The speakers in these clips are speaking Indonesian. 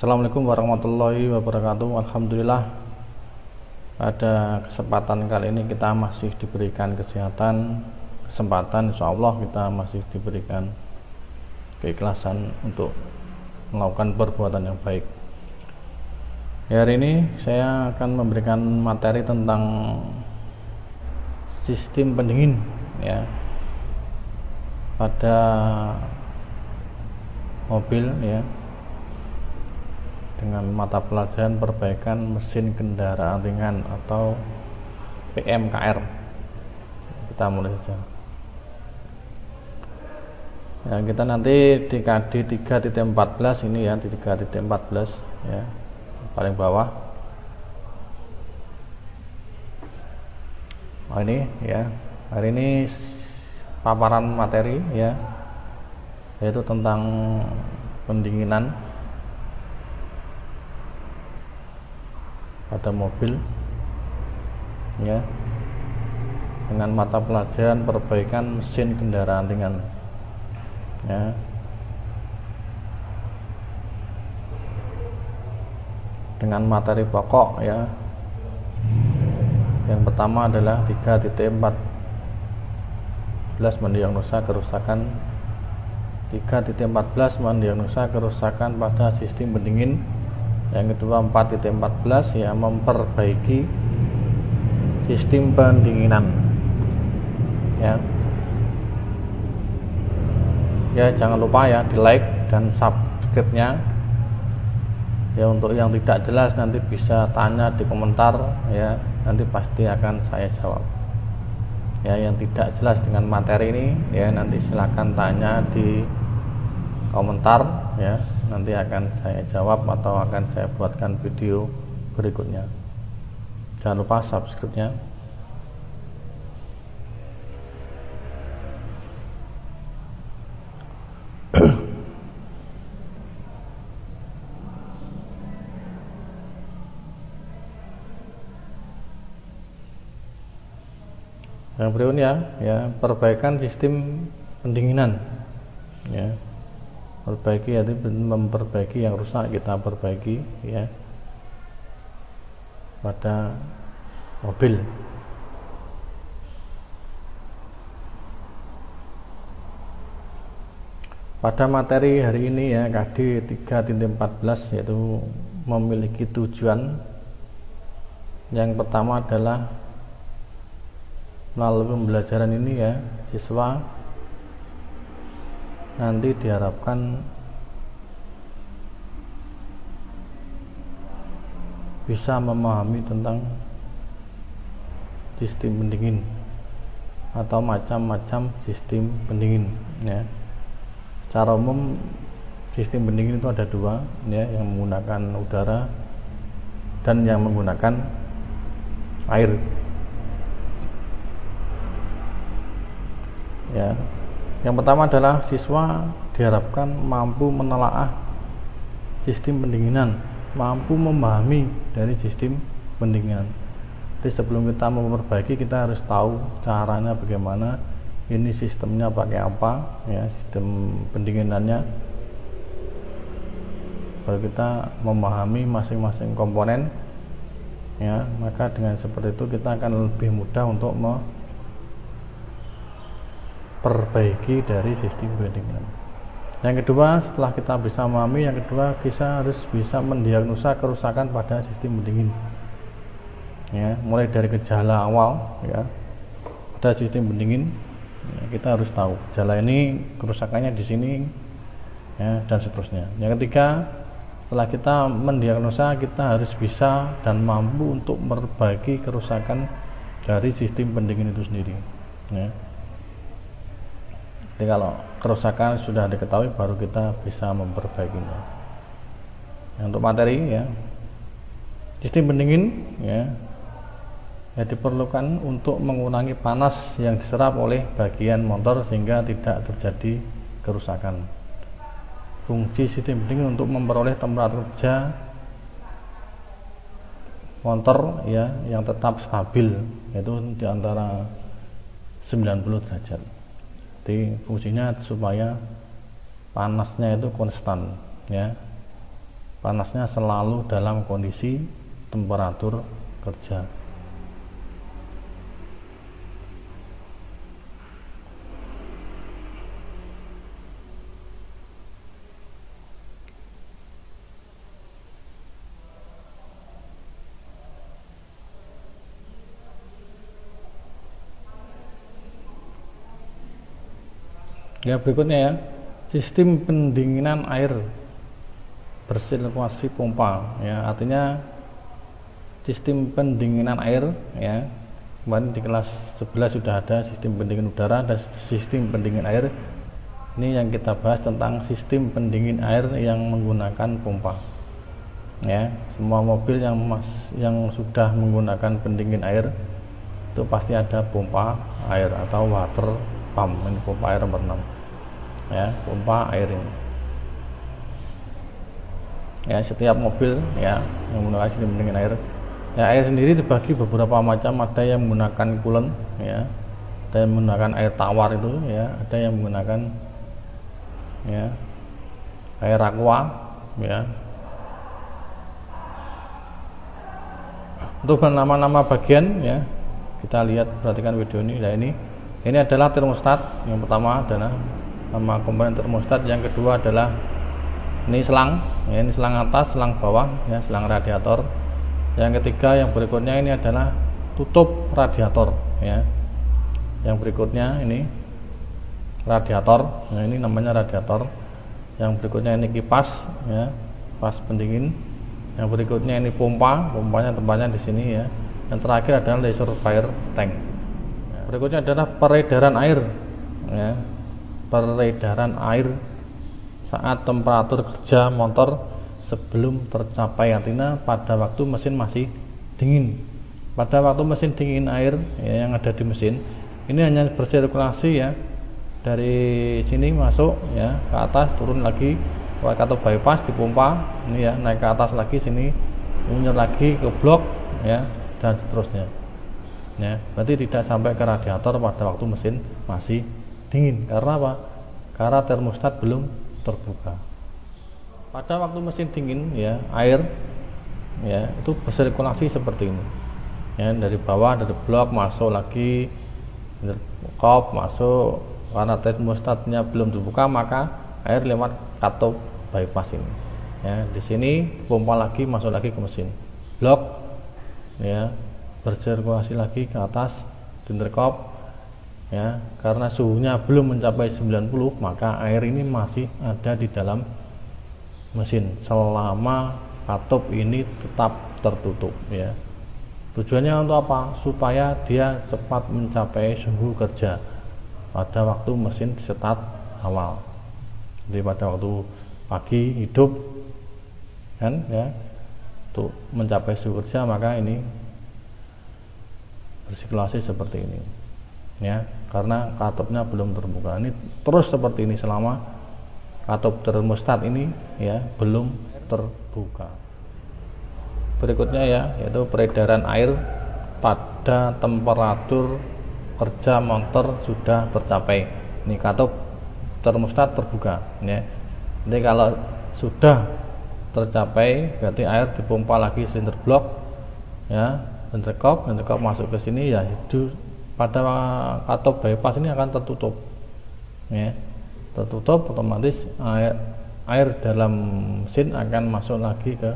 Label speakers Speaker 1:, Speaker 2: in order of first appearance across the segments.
Speaker 1: Assalamualaikum warahmatullahi wabarakatuh. Alhamdulillah, pada kesempatan kali ini kita masih diberikan kesempatan, insya Allah kita masih diberikan keikhlasan untuk melakukan perbuatan yang baik. Hari ini saya akan memberikan materi tentang sistem pendingin ya pada mobil ya, dengan mata pelajaran perbaikan mesin kendaraan ringan atau PMKR. Kita mulai saja. Ya, kita nanti di KD 3.14 ini ya, di 3.14 ya, paling bawah. Ini ya, hari ini paparan materi ya, yaitu tentang pendinginan pada mobil ya, dengan mata pelajaran perbaikan mesin kendaraan ringan ya. Dengan materi pokok ya, yang pertama adalah 3.14 mendiagnosa kerusakan 3.14 mendiagnosa kerusakan pada sistem pendingin. Yang kedua 4.14 ya, memperbaiki sistem pendinginan ya. Ya, jangan lupa ya di like dan subscribe-nya ya. Untuk yang tidak jelas nanti bisa tanya di komentar ya, nanti pasti akan saya jawab ya. Yang tidak jelas dengan materi ini ya, nanti silakan tanya di komentar ya, nanti akan saya jawab atau akan saya buatkan video berikutnya. Jangan lupa subscribe-nya. Yang berikutnya ya, perbaikan sistem pendinginan ya. Perbaiki yaitu memperbaiki yang rusak, kita perbaiki ya pada mobil. Pada materi hari ini ya, KD 3.14 yaitu memiliki tujuan. Yang pertama adalah melalui pembelajaran ini ya, siswa nanti diharapkan bisa memahami tentang sistem pendingin atau macam-macam sistem pendingin ya. Secara umum sistem pendingin itu ada dua ya, yang menggunakan udara dan yang menggunakan air ya. Yang pertama adalah siswa diharapkan mampu menelaah sistem pendinginan, mampu memahami dari sistem pendinginan. Jadi sebelum kita memperbaiki, kita harus tahu caranya bagaimana, ini sistemnya pakai apa ya, sistem pendinginannya. Baru kita memahami masing-masing komponen ya, maka dengan seperti itu kita akan lebih mudah untuk perbaiki dari sistem pendinginan. Yang kedua, setelah kita bisa memahami, yang kedua kita harus bisa mendiagnosa kerusakan pada sistem pendingin ya, mulai dari gejala awal ya pada sistem pendingin ya, kita harus tahu gejala ini kerusakannya di sini ya, dan seterusnya. Yang ketiga, setelah kita mendiagnosa, kita harus bisa dan mampu untuk memperbaiki kerusakan dari sistem pendingin itu sendiri ya. Jadi kalau kerusakan sudah diketahui, baru kita bisa memperbaikinya. Untuk materi ya, sistem pendingin ya, diperlukan untuk mengurangi panas yang diserap oleh bagian motor sehingga tidak terjadi kerusakan. Fungsi sistem pendingin untuk memperoleh temperatur kerja motor ya yang tetap stabil, yaitu di antara 90 derajat. Jadi fungsinya supaya panasnya itu konstan ya. panasnya selalu dalam kondisi temperatur kerja. Ya, berikutnya ya, sistem pendinginan air bersirkulasi pompa ya, artinya sistem pendinginan air ya. Kemarin di kelas 11 sudah ada sistem pendingin udara dan sistem pendingin air. Ini yang kita bahas tentang sistem pendingin air yang menggunakan pompa ya. Semua mobil yang sudah menggunakan pendingin air itu pasti ada pompa air atau water pump. Ini pompa air nomor 6 ya, pompa air ini ya. Setiap mobil ya yang menggunakan sistem pendingin air ya, air sendiri dibagi beberapa macam. Ada yang menggunakan coolant ya, ada yang menggunakan air tawar itu ya, ada yang menggunakan ya air aqua ya. Untuk nama-nama bagian ya, kita lihat, perhatikan video ini. Nah, ini adalah termostat. Yang pertama adalah nama komponen termostat, yang kedua adalah ini selang ya, ini selang atas, selang bawah ya, selang radiator. Yang ketiga, yang berikutnya ini adalah tutup radiator ya. Yang berikutnya ini radiator, nah ini namanya radiator. Yang berikutnya ini kipas ya, kipas pendingin. Yang berikutnya ini pompanya tempatnya di sini ya. Yang terakhir adalah reservoir tank. Berikutnya adalah peredaran air ya. Peredaran air saat temperatur kerja motor sebelum tercapai, artinya pada waktu mesin masih dingin. Pada waktu mesin dingin, air ya, yang ada di mesin ini hanya bersirkulasi ya, dari sini masuk ya ke atas, turun lagi atau bypass dipompa ini ya, naik ke atas lagi sini, muncul lagi ke blok ya, dan seterusnya ya. Berarti tidak sampai ke radiator pada waktu mesin masih dingin. Karena apa? Karena termostat belum terbuka. Pada waktu mesin dingin ya, air ya itu bersirkulasi seperti ini ya, dari bawah, dari blok masuk lagi, dari kop masuk. Karena termostatnya belum terbuka, maka air lewat katup bypass ini ya. Di sini pompa lagi, masuk lagi ke mesin blok ya, bersirkulasi lagi ke atas di intercop ya. Karena suhunya belum mencapai 90, maka air ini masih ada di dalam mesin selama katup ini tetap tertutup ya. Tujuannya untuk apa? Supaya dia cepat mencapai suhu kerja pada waktu mesin start awal. Jadi pada waktu pagi hidup kan ya, untuk mencapai suhu kerja, maka ini bersirkulasi seperti ini ya, karena katupnya belum terbuka. Ini terus seperti ini selama katup termostat ini ya belum terbuka. Berikutnya ya, yaitu peredaran air pada temperatur kerja motor sudah tercapai. Ini katup termostat terbuka ya. Jadi kalau sudah tercapai, berarti air dipompa lagi silinder blok ya, intercop masuk ke sini ya, itu pada katup bypass ini akan tertutup ya. Tertutup, otomatis air dalam mesin akan masuk lagi ke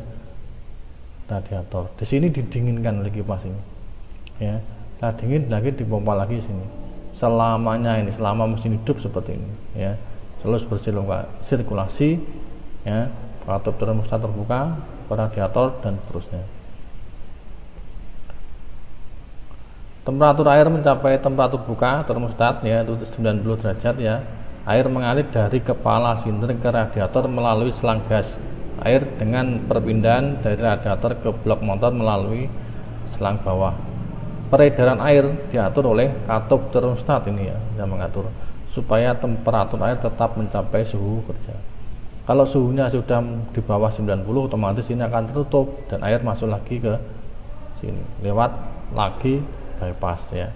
Speaker 1: radiator. Di sini didinginkan oleh kipas ini ya. Nah, dingin lagi dipompa lagi sini. Selamanya ini, selama mesin hidup seperti ini ya. Terus bersirkulasi ya, katup termostat terbuka, radiator dan seterusnya. Temperatur air mencapai temperatur buka termostat ya, itu 90 derajat ya. Air mengalir dari kepala silinder ke radiator melalui selang gas air dengan perpindahan dari radiator ke blok motor melalui selang bawah. Peredaran air diatur oleh katup termostat ini ya, yang mengatur supaya temperatur air tetap mencapai suhu kerja. Kalau suhunya sudah di bawah 90, otomatis ini akan tertutup dan air masuk lagi ke sini lewat lagi bypass ya.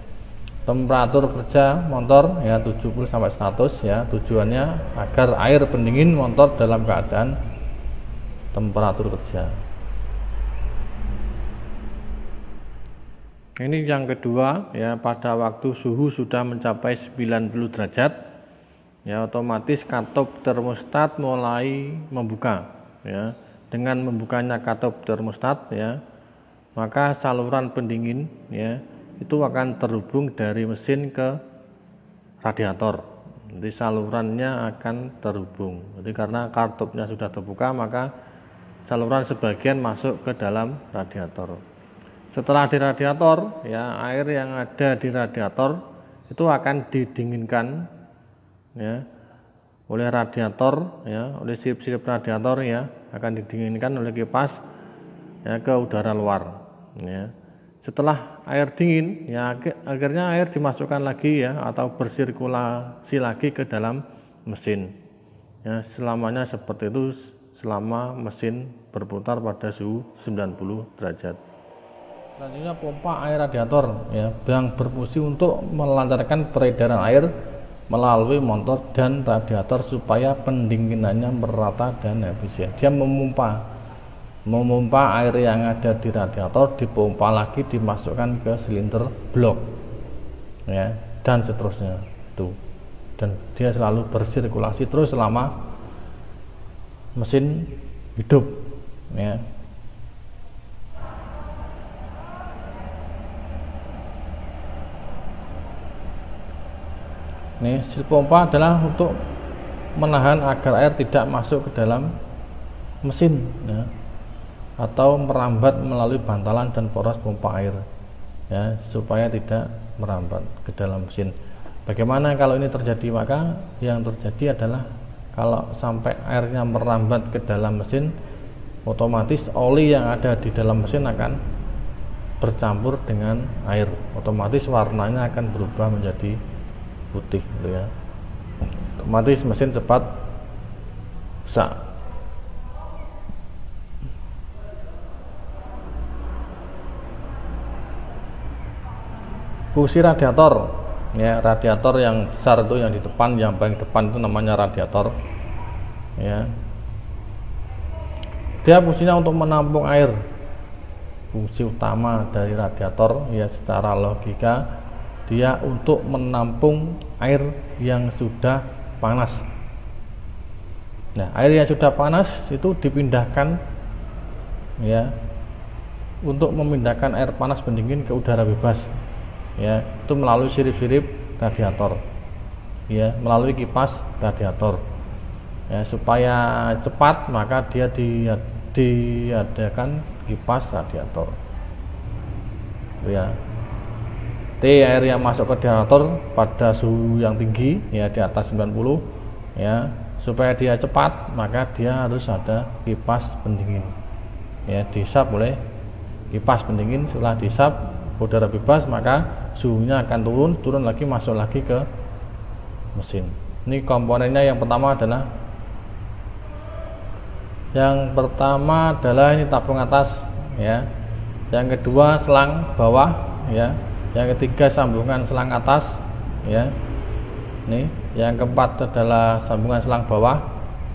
Speaker 1: Temperatur kerja motor ya 70 sampai 100 ya, tujuannya agar air pendingin motor dalam keadaan temperatur kerja. Ini yang kedua ya, pada waktu suhu sudah mencapai 90 derajat ya, otomatis katup termostat mulai membuka ya. Dengan membukanya katup termostat ya, maka saluran pendingin ya itu akan terhubung dari mesin ke radiator. Jadi salurannya akan terhubung. Jadi karena katupnya sudah terbuka, maka saluran sebagian masuk ke dalam radiator. Setelah di radiator ya, air yang ada di radiator itu akan didinginkan ya oleh radiator ya, oleh sirip-sirip radiator ya, akan didinginkan oleh kipas ya ke udara luar ya. Setelah air dingin ya, akhirnya air dimasukkan lagi ya, atau bersirkulasi lagi ke dalam mesin ya, selamanya seperti itu selama mesin berputar pada suhu 90 derajat. Selanjutnya pompa air radiator ya, yang berfungsi untuk melancarkan peredaran air melalui motor dan radiator supaya pendinginannya merata dan efisien. Dia memompa air yang ada di radiator, dipompa lagi, dimasukkan ke silinder blok ya, dan seterusnya itu. Dan dia selalu bersirkulasi terus selama mesin hidup ya. Nih, sil pompa adalah untuk menahan agar air tidak masuk ke dalam mesin ya, atau merambat melalui bantalan dan poros pompa air ya, supaya tidak merambat ke dalam mesin. Bagaimana kalau ini terjadi? Maka yang terjadi adalah kalau sampai airnya merambat ke dalam mesin, otomatis oli yang ada di dalam mesin akan bercampur dengan air, otomatis warnanya akan berubah menjadi putih gitu ya. Otomatis mesin cepat rusak. Fungsi radiator ya, radiator yang besar itu yang di depan, yang paling depan itu namanya radiator ya. Dia fungsinya untuk menampung air. Fungsi utama dari radiator ya, secara logika dia untuk menampung air yang sudah panas. Nah, air yang sudah panas itu dipindahkan ya, untuk memindahkan air panas pendingin ke udara bebas ya, itu melalui sirip-sirip radiator ya, melalui kipas radiator ya. Supaya cepat maka dia diadakan kipas radiator ya. Air yang masuk ke radiator pada suhu yang tinggi ya, di atas 90 ya, supaya dia cepat maka dia harus ada kipas pendingin ya, dihisap oleh kipas pendingin. Setelah dihisap udara bebas, maka suhunya akan turun lagi, masuk lagi ke mesin. Ini komponennya. Yang pertama adalah ini tabung atas ya, yang kedua selang bawah ya, yang ketiga sambungan selang atas ya. Ini yang keempat adalah sambungan selang bawah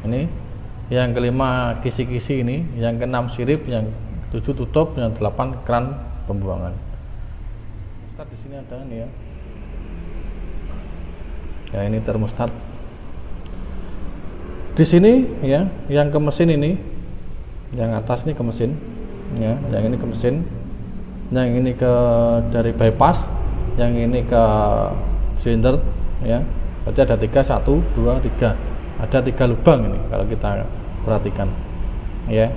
Speaker 1: ini, yang kelima kisi-kisi ini, yang keenam sirip, yang tujuh tutup, yang delapan keran pembuangan. Termostat di sini ada nih ya. Ya, ini termostat. Di sini ya, yang ke mesin ini, yang atas ini ke mesin ya, yang ini ke mesin, yang ini ke dari bypass, yang ini ke silinder ya. Berarti ada 3, 1, 2, 3. Ada 3 lubang ini kalau kita perhatikan ya.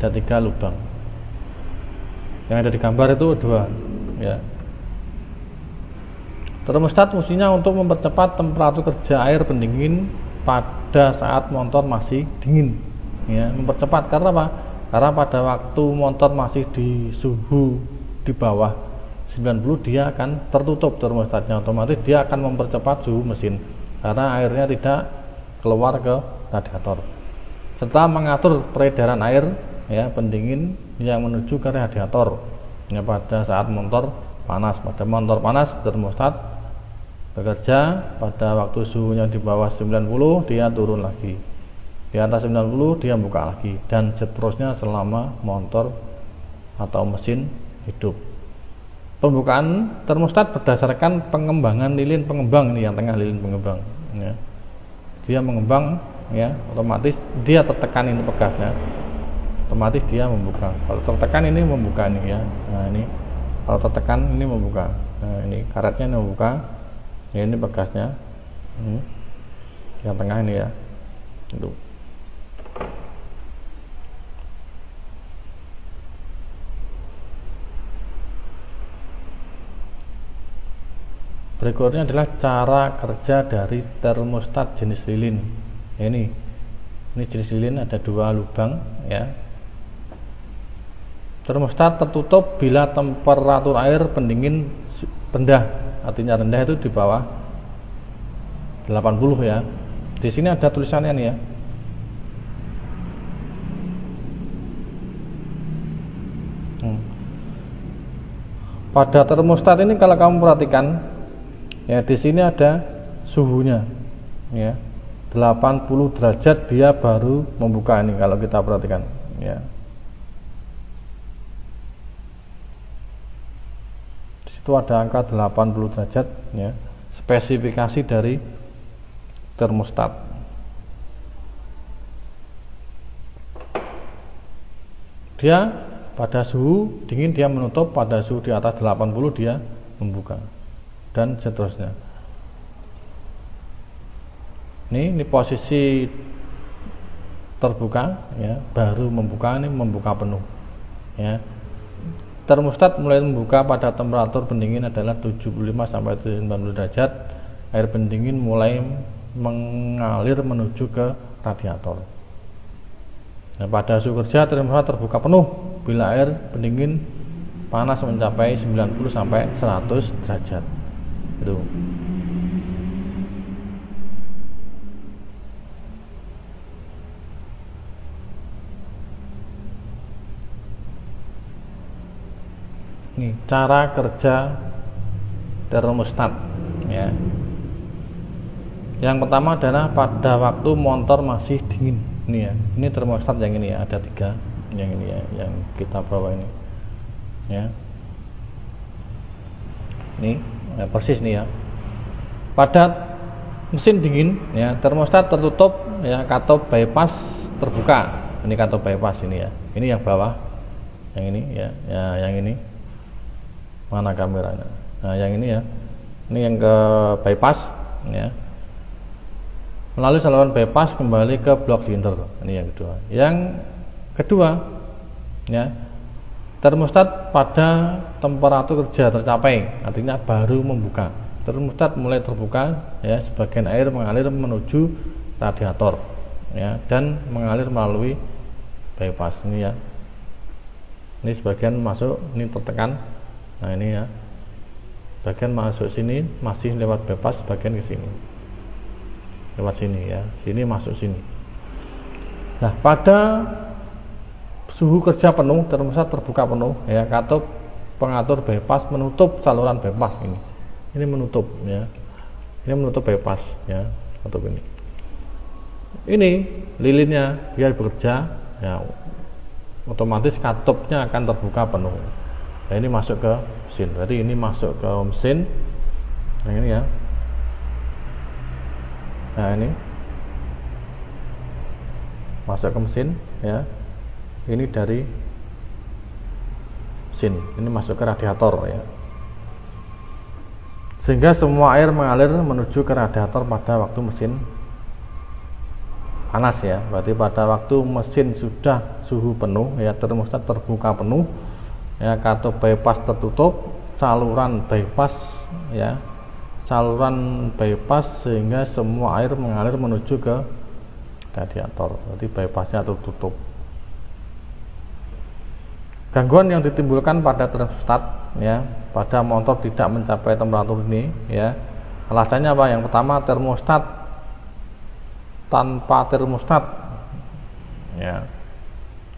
Speaker 1: Ada 3 lubang. Yang ada di gambar itu 2 ya. Termostat fungsinya untuk mempercepat temperatur kerja air pendingin pada saat motor masih dingin ya. Mempercepat karena apa? Karena pada waktu motor masih di suhu di bawah 90, dia akan tertutup termostatnya, otomatis dia akan mempercepat suhu mesin karena airnya tidak keluar ke radiator. Setelah mengatur peredaran air ya, pendingin yang menuju ke radiator ya, pada saat motor panas. Pada motor panas, termostat bekerja pada waktu suhunya di bawah 90, dia turun lagi Di atas 90 dia buka lagi, dan seterusnya selama motor atau mesin hidup. Pembukaan termostat berdasarkan pengembangan lilin pengembang, ini yang tengah lilin pengembang ya. Dia mengembang ya, otomatis dia tertekan ini pegasnya, otomatis dia membuka. Kalau tertekan ini membuka ini ya. Nah ini kalau tertekan ini membuka. Nah ini karetnya ini membuka ya, ini pegasnya ini yang tengah ini ya, itu. Berikutnya adalah cara kerja dari termostat jenis lilin. Ini jenis lilin, ada 2 lubang ya. Termostat tertutup bila temperatur air pendingin rendah, artinya rendah itu di bawah 80 ya. Di sini ada tulisannya nih ya. Pada termostat ini kalau kamu perhatikan ya, di sini ada suhunya ya, 80 derajat dia baru membuka ini kalau kita perhatikan ya. Di situ ada angka 80 derajat ya, spesifikasi dari termostat. Dia pada suhu dingin dia menutup, pada suhu di atas 80 dia membuka, dan seterusnya. Ini posisi terbuka ya, baru membuka, ini membuka penuh ya. Termostat mulai membuka pada temperatur pendingin adalah 75 sampai 90 derajat. Air pendingin mulai mengalir menuju ke radiator. Nah, pada suhu kerja termostat terbuka penuh bila air pendingin panas mencapai 90 sampai 100 derajat. Itu. Ini cara kerja termostat ya. Yang pertama adalah pada waktu motor masih dingin. Ini ya, ini termostat yang ini ya, ada 3 yang ini ya, yang kita bawa ini ya. Ini ya, persis nih ya. Pada mesin dingin ya, termostat tertutup ya, katup bypass terbuka. Ini katup bypass ini ya. Ini yang bawah. Yang ini ya, yang ini. Mana kameranya? Nah, yang ini ya. Ini yang ke bypass ya. Melalui saluran bypass kembali ke blok silinder. Ini yang kedua. Yang kedua ya, termostat pada temperatur kerja tercapai, artinya baru membuka. Termostat mulai terbuka ya, sebagian air mengalir menuju radiator ya, dan mengalir melalui bypass ini ya. Ini sebagian masuk, ini tertekan. Nah ini ya, bagian masuk sini masih lewat bypass, bagian ke sini lewat sini ya, sini masuk sini. Nah pada suhu kerja penuh termostat terbuka penuh ya, katup pengatur bypass menutup saluran bypass ini menutup ya, ini menutup bypass ya, katup ini lilinnya biar bekerja ya, otomatis katupnya akan terbuka penuh. Nah, ini masuk ke mesin, berarti ini masuk ke mesin yang ini ya. Nah ini masuk ke mesin ya, ini dari mesin, ini masuk ke radiator ya, sehingga semua air mengalir menuju ke radiator pada waktu mesin panas ya. Berarti pada waktu mesin sudah suhu penuh ya, termostat terbuka penuh ya, katup bypass tertutup, saluran bypass ya, saluran bypass sehingga semua air mengalir menuju ke radiator. Berarti bypassnya tertutup. Gangguan yang ditimbulkan pada termostat ya, pada motor tidak mencapai temperatur ini ya, alasannya apa? Yang pertama, termostat tanpa termostat ya,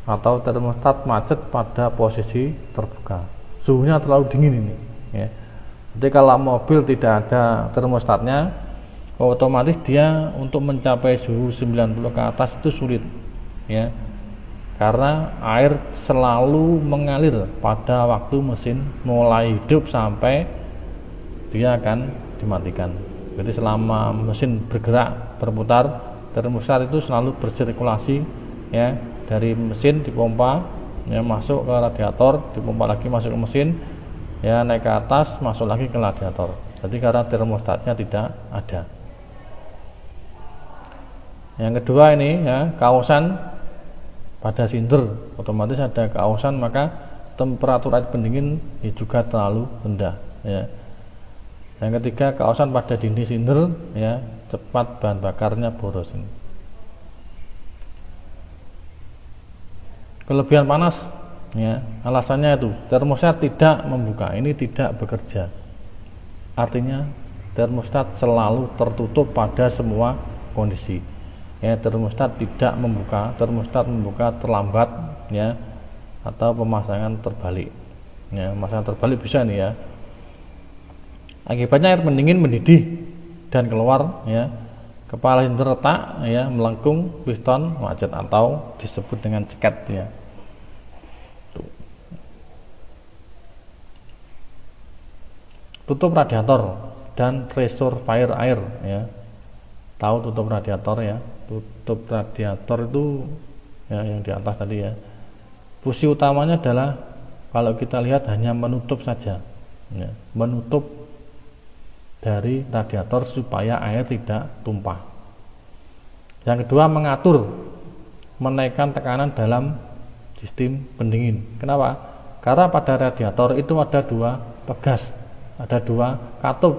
Speaker 1: atau termostat macet pada posisi terbuka, suhunya terlalu dingin ini ya. Jadi kalau mobil tidak ada termostatnya, otomatis dia untuk mencapai suhu 90 ke atas itu sulit, ya, karena air selalu mengalir pada waktu mesin mulai hidup sampai dia akan dimatikan. Jadi selama mesin bergerak berputar, termostat itu selalu bersirkulasi, ya, dari mesin dipompa, ya, masuk ke radiator, dipompa lagi masuk ke mesin, ya, naik ke atas, masuk lagi ke radiator. Jadi karena termostatnya tidak ada. Yang kedua ini, ya, kausan pada sinder, otomatis ada kausan, maka temperatur air pendingin juga terlalu rendah, ya. Yang ketiga, kausan pada dinding sinder, ya, cepat bahan bakarnya boros. Kelebihan panas, ya, alasannya itu termostat tidak membuka, ini tidak bekerja. Artinya termostat selalu tertutup pada semua kondisi. Ya, termostat tidak membuka, termostat membuka terlambat, ya, atau pemasangan terbalik. Ya, pemasangan terbalik bisa nih, ya. Akibatnya air pendingin mendidih dan keluar, ya. Kepala sinder retak, ya, melengkung, piston macet atau disebut dengan ceket, ya. Tutup radiator dan reservoir air, ya. Tahu tutup radiator, ya. Tutup radiator itu, ya, yang di atas tadi, ya. Fungsi utamanya adalah kalau kita lihat hanya menutup saja, ya, menutup dari radiator supaya air tidak tumpah. Yang kedua, mengatur, menaikkan tekanan dalam sistem pendingin. Kenapa? Karena pada radiator itu ada dua pegas, ada dua katup,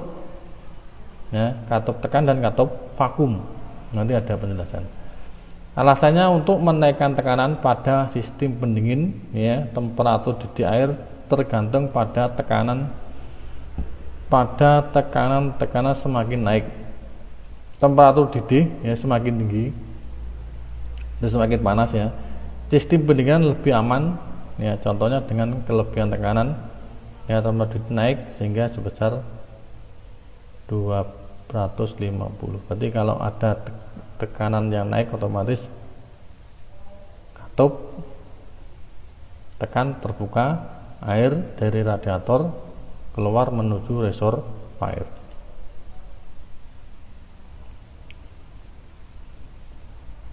Speaker 1: ya, katup tekan dan katup vakum. Nanti ada penjelasan. Alasannya untuk menaikkan tekanan pada sistem pendingin, ya, temperatur didih air tergantung pada tekanan semakin naik. Temperatur didih, ya, semakin tinggi dan semakin panas, ya, sistem pendinginan lebih aman, ya. Contohnya dengan kelebihan tekanan, ya, temperatur didih naik sehingga sebesar 250. Berarti kalau ada tekanan yang naik, otomatis katup tekan terbuka, air dari radiator keluar menuju reservoir.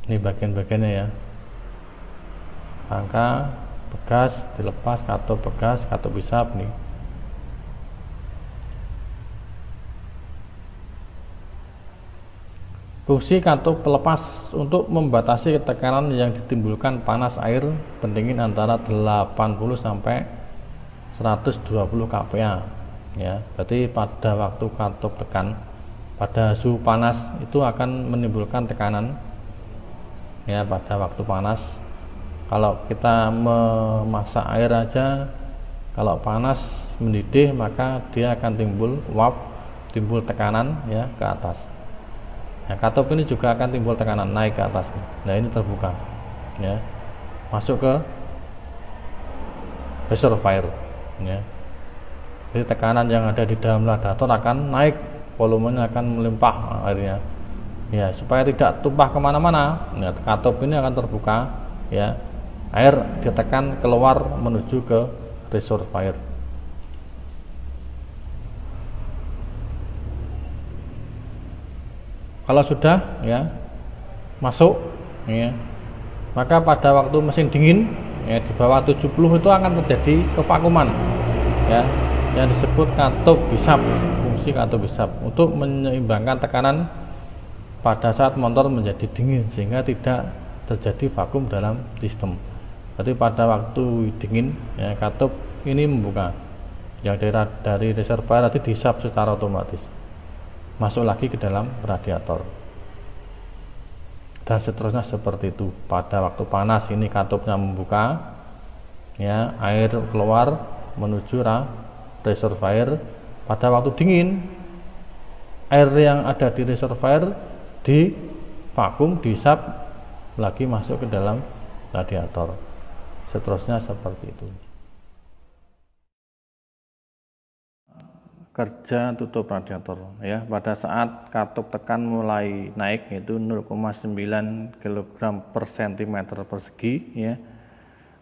Speaker 1: Ini bagian-bagiannya, ya. Rangka begas dilepas, katup begas, katup hisap nih. Fungsi katup pelepas untuk membatasi tekanan yang ditimbulkan panas air pendingin antara 80 sampai 120 kPa, ya. Berarti pada waktu katup tekan pada suhu panas itu akan menimbulkan tekanan, ya, pada waktu panas. Kalau kita memasak air aja, kalau panas mendidih maka dia akan timbul uap, timbul tekanan, ya, ke atas. Nah, katup ini juga akan timbul tekanan naik ke atas. Nah, ini terbuka, ya, masuk ke reservoir, ya. Jadi tekanan yang ada di dalam radiator akan naik, volumenya akan melimpah airnya, ya, supaya tidak tumpah kemana-mana. Nah, katup ini akan terbuka, ya, air ditekan keluar menuju ke reservoir. Kalau sudah, ya, masuk, ya, maka pada waktu mesin dingin, ya, di bawah 70 itu akan terjadi kevakuman, ya, yang disebut katup hisap. Fungsi katup hisap untuk menyeimbangkan tekanan pada saat motor menjadi dingin sehingga tidak terjadi vakum dalam sistem. Jadi pada waktu dingin, ya, katup ini membuka, yang dari reservoir nanti dihisap secara otomatis, masuk lagi ke dalam radiator, dan seterusnya seperti itu. Pada waktu panas ini katupnya membuka, ya, air keluar menuju reservoir. Pada waktu dingin, air yang ada di reservoir di vakum, dihisap lagi masuk ke dalam radiator. Seterusnya seperti itu. kerja tutup radiator ya. Pada saat katup tekan mulai naik yaitu 0,9 kg per cm persegi ya.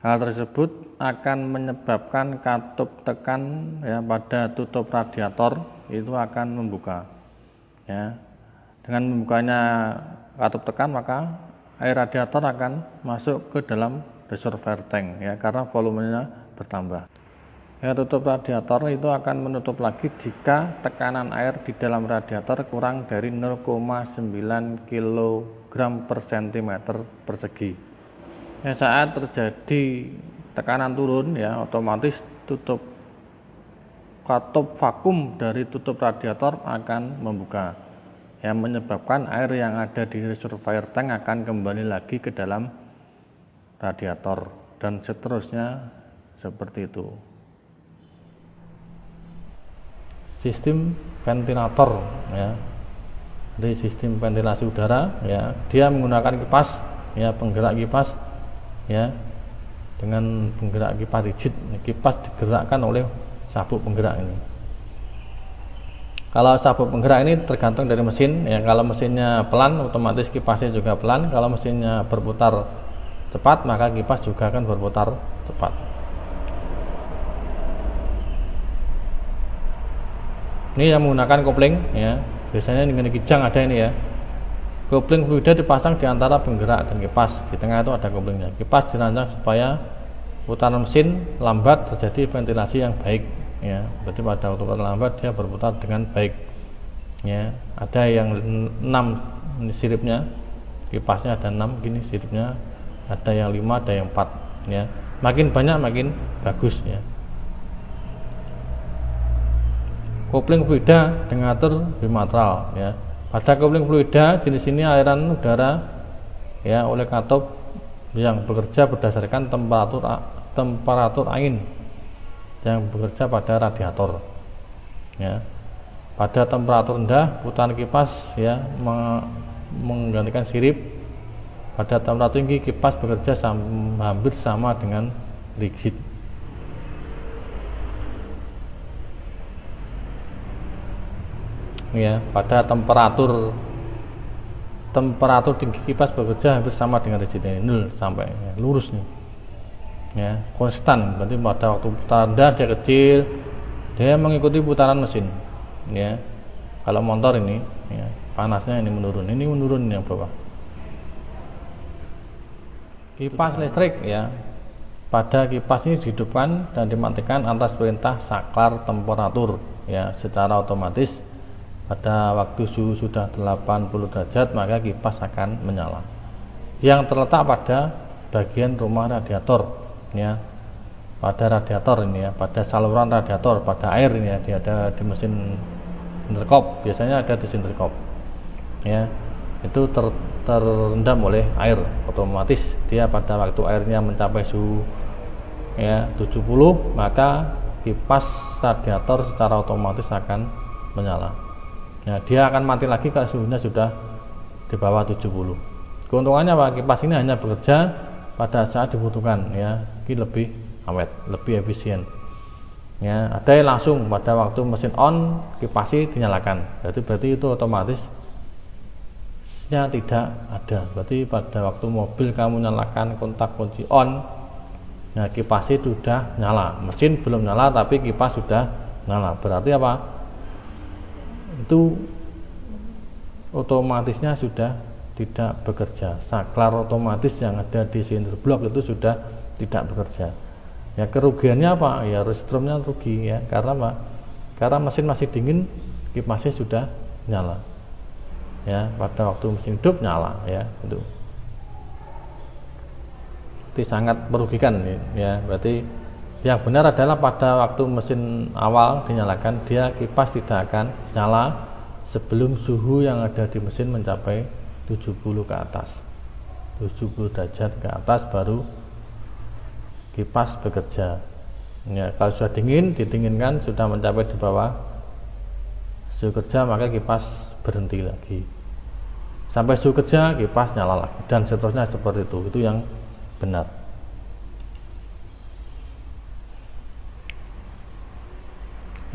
Speaker 1: Hal tersebut akan menyebabkan katup tekan ya pada tutup radiator itu akan membuka ya. Dengan membukanya katup tekan maka air radiator akan masuk ke dalam reservoir tank ya, karena volumenya bertambah. Ya, tutup radiator itu akan menutup lagi jika tekanan air di dalam radiator kurang dari 0,9 kg per cm persegi. Ya, saat terjadi tekanan turun ya, otomatis tutup katup vakum dari tutup radiator akan membuka, yang menyebabkan air yang ada di reservoir tank akan kembali lagi ke dalam radiator dan seterusnya seperti itu. Sistem ventilator ya, dari sistem ventilasi udara ya, dia menggunakan kipas ya, penggerak kipas ya, dengan penggerak kipas rigid. Kipas digerakkan oleh sabuk penggerak ini. Kalau sabuk penggerak ini tergantung dari mesin ya, kalau mesinnya pelan otomatis kipasnya juga pelan, kalau mesinnya berputar cepat maka kipas juga akan berputar cepat. Ini yang menggunakan kopling ya, biasanya dengan kijang ada ini ya. Kopling fluida dipasang di antara penggerak dan kipas, di tengah itu ada koplingnya. Kipas dirancang supaya putaran mesin lambat, terjadi ventilasi yang baik ya. Berarti pada waktu putar lambat dia berputar dengan baik ya. Ada yang 6 siripnya, kipasnya ada 6 gini siripnya, ada yang 5, ada yang 4 ya. Makin banyak makin bagus ya. Kopling fluida dengan atur bilateral ya. Pada kopling fluida jenis ini aliran udara ya oleh katup yang bekerja berdasarkan temperatur angin yang bekerja pada radiator ya. Pada temperatur rendah putaran kipas ya menggantikan sirip. Pada temperatur tinggi kipas bekerja hampir sama dengan rigid. Ya, pada temperatur tinggi kipas bekerja hampir sama dengan rigid ini, 0 sampai ya, lurus nih ya, konstan. Berarti pada waktu putaran rendah dia kecil, dia mengikuti putaran mesin ya. Kalau motor ini ya, panasnya ini menurun yang bawah. Kipas listrik ya, pada kipas ini dihidupkan dan dimatikan atas perintah saklar temperatur ya, secara otomatis. Pada waktu suhu sudah 80 derajat maka kipas akan menyala. Yang terletak pada bagian rumah radiator ya. Pada radiator ini ya, pada saluran radiator, pada air ini ya, dia ada di mesin intercooler, biasanya ada di intercooler. Ya. Itu terendam oleh air, otomatis dia pada waktu airnya mencapai suhu ya 70 maka kipas radiator secara otomatis akan menyala. Ya, dia akan mati lagi kalau suhunya sudah di bawah 70. Keuntungannya apa? Kipas ini hanya bekerja pada saat dibutuhkan ya, ini lebih awet, lebih efisien. Ya, ada yang langsung pada waktu mesin on kipasnya dinyalakan. Berarti itu otomatisnya tidak ada. Berarti pada waktu mobil kamu nyalakan kontak kunci on, nah kipasnya sudah nyala. Mesin belum nyala tapi kipas sudah nyala. Berarti apa? Itu otomatisnya sudah tidak bekerja. Saklar otomatis yang ada di silinder blok itu sudah tidak bekerja. Ya, kerugiannya apa? Ya restrumnya rugi ya. Karena apa? Karena mesin masih dingin, kipasnya sudah nyala. Ya, pada waktu mesin hidup nyala ya, itu. Itu sangat merugikan ya. Berarti yang benar adalah pada waktu mesin awal dinyalakan, dia kipas tidak akan nyala sebelum suhu yang ada di mesin mencapai 70 ke atas. 70 derajat ke atas baru kipas bekerja. Ya, kalau sudah dingin, didinginkan sudah mencapai di bawah suhu kerja maka kipas berhenti lagi. Sampai suhu kerja kipas nyala lagi dan seterusnya seperti itu. Itu yang benar.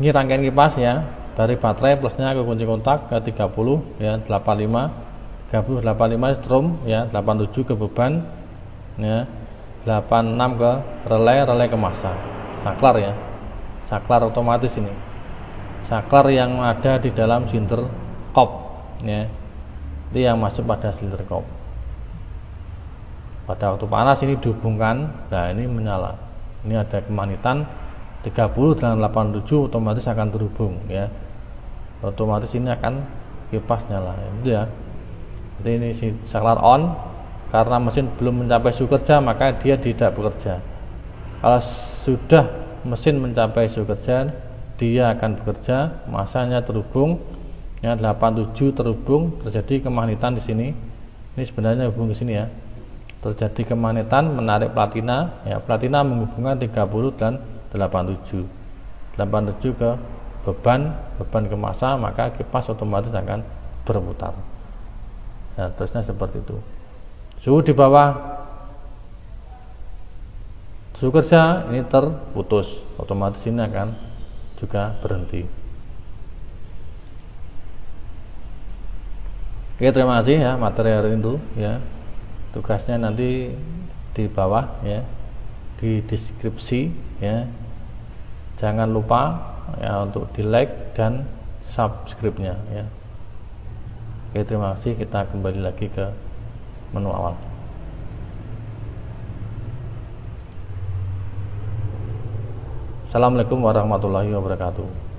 Speaker 1: Ini rangkaian kipas ya, dari baterai plusnya ke kunci kontak ke 30 ya, 85 strom ya, 87 ke beban ya, 86 ke relay ke massa. Saklar ya, saklar otomatis ini, saklar yang ada di dalam silinder kop ya, itu yang masuk pada silinder kop. Pada waktu panas ini dihubungkan, nah ini menyala, ini ada kemagnetan 30 dan 87 otomatis akan terhubung ya, otomatis ini akan kipas nyala itu ya. Jadi ini si saklar on, karena mesin belum mencapai suhu kerja maka dia tidak bekerja. Kalau sudah mesin mencapai suhu kerja dia akan bekerja, masanya terhubung ya, 87 terhubung, terjadi kemagnetan di sini. Ini sebenarnya hubung ke sini ya, terjadi kemagnetan menarik platina ya, platina menghubungkan 30 dan 87 ke beban ke massa, maka kipas otomatis akan berputar. Nah, terusnya seperti itu. Suhu di bawah suhu kerja ini terputus, otomatis ini akan juga berhenti. Oke, terima kasih ya materi hari itu ya. Tugasnya nanti di bawah ya, di deskripsi ya. Jangan lupa ya untuk di like dan subscribe-nya ya. Oke, terima kasih. Kita kembali lagi ke menu awal. Assalamualaikum warahmatullahi wabarakatuh.